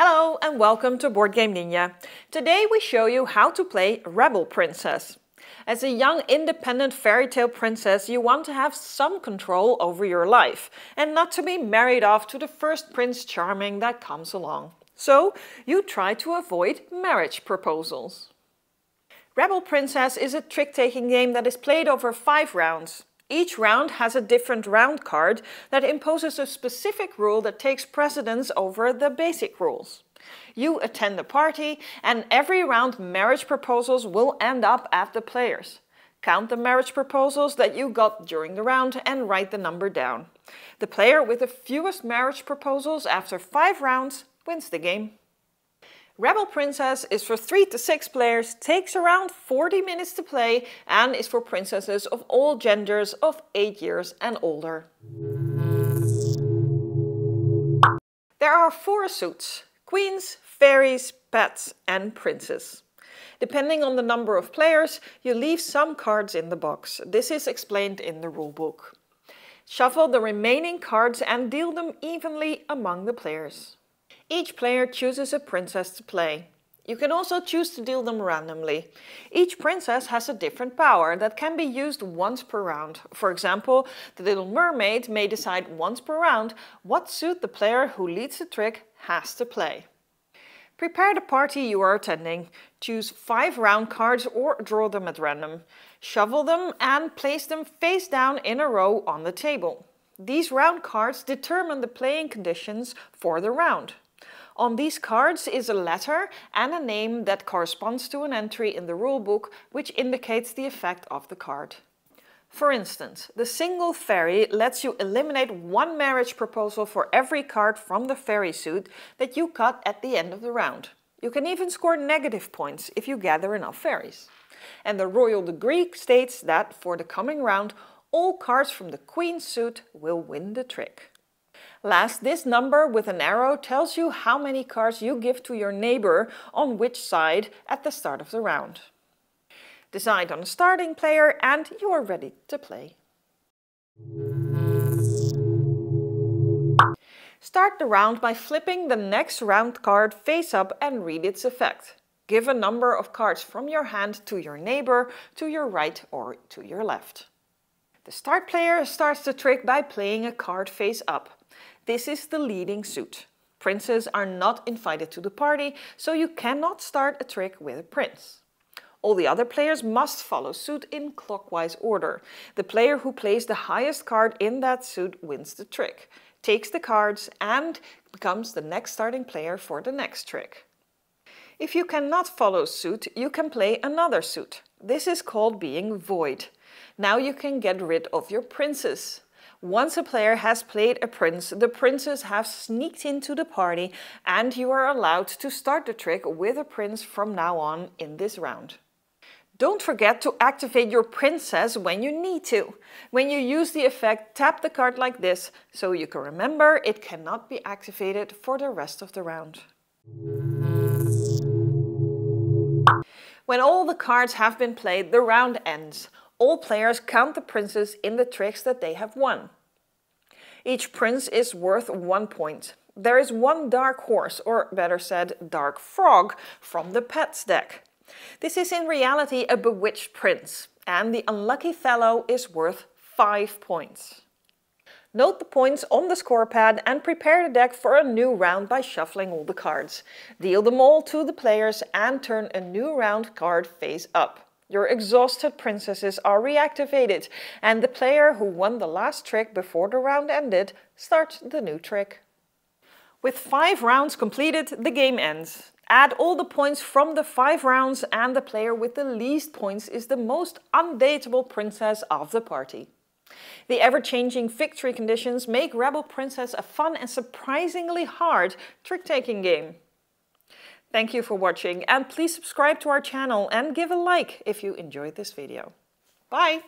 Hello and welcome to Boardgame Ninja. Today we show you how to play Rebel Princess. As a young independent fairy tale princess, you want to have some control over your life and not to be married off to the first Prince Charming that comes along. So you try to avoid marriage proposals. Rebel Princess is a trick-taking game that is played over 5 rounds. Each round has a different round card that imposes a specific rule that takes precedence over the basic rules. You attend the party and every round marriage proposals will end up at the players. Count the marriage proposals that you got during the round and write the number down. The player with the fewest marriage proposals after 5 rounds wins the game. Rebel Princess is for 3 to 6 players, takes around 40 minutes to play and is for princesses of all genders of 8 years and older. There are 4 suits: queens, fairies, pets and princes. Depending on the number of players, you leave some cards in the box. This is explained in the rulebook. Shuffle the remaining cards and deal them evenly among the players. Each player chooses a princess to play. You can also choose to deal them randomly. Each princess has a different power that can be used once per round. For example, the Little Mermaid may decide once per round what suit the player who leads the trick has to play. Prepare the party you are attending. Choose 5 round cards or draw them at random. Shuffle them and place them face down in a row on the table. These round cards determine the playing conditions for the round. On these cards is a letter and a name that corresponds to an entry in the rulebook which indicates the effect of the card. For instance, the single fairy lets you eliminate 1 marriage proposal for every card from the fairy suit that you cut at the end of the round. You can even score negative points if you gather enough fairies. And the royal decree states that for the coming round, all cards from the queen suit will win the trick. Last, this number with an arrow tells you how many cards you give to your neighbor on which side at the start of the round. Decide on a starting player and you are ready to play. Start the round by flipping the next round card face up and read its effect. Give a number of cards from your hand to your neighbor, to your right or to your left. The start player starts the trick by playing a card face up. This is the leading suit. Princes are not invited to the party, so you cannot start a trick with a prince. All the other players must follow suit in clockwise order. The player who plays the highest card in that suit wins the trick, takes the cards and becomes the next starting player for the next trick. If you cannot follow suit, you can play another suit. This is called being void. Now you can get rid of your princes. Once a player has played a prince, the princes have sneaked into the party and you are allowed to start the trick with a prince from now on in this round. Don't forget to activate your princess when you need to. When you use the effect, tap the card like this so you can remember it cannot be activated for the rest of the round. When all the cards have been played, the round ends. All players count the princes in the tricks that they have won. Each prince is worth 1 point. There is 1 dark horse, or better said, dark frog, from the pets deck. This is in reality a bewitched prince, and the unlucky fellow is worth 5 points. Note the points on the score pad and prepare the deck for a new round by shuffling all the cards. Deal them all to the players and turn a new round card face up. Your exhausted princesses are reactivated and the player who won the last trick before the round ended starts the new trick. With 5 rounds completed, the game ends. Add all the points from the 5 rounds and the player with the least points is the most undateable princess of the party. The ever-changing victory conditions make Rebel Princess a fun and surprisingly hard trick-taking game. Thank you for watching and please subscribe to our channel and give a like if you enjoyed this video. Bye!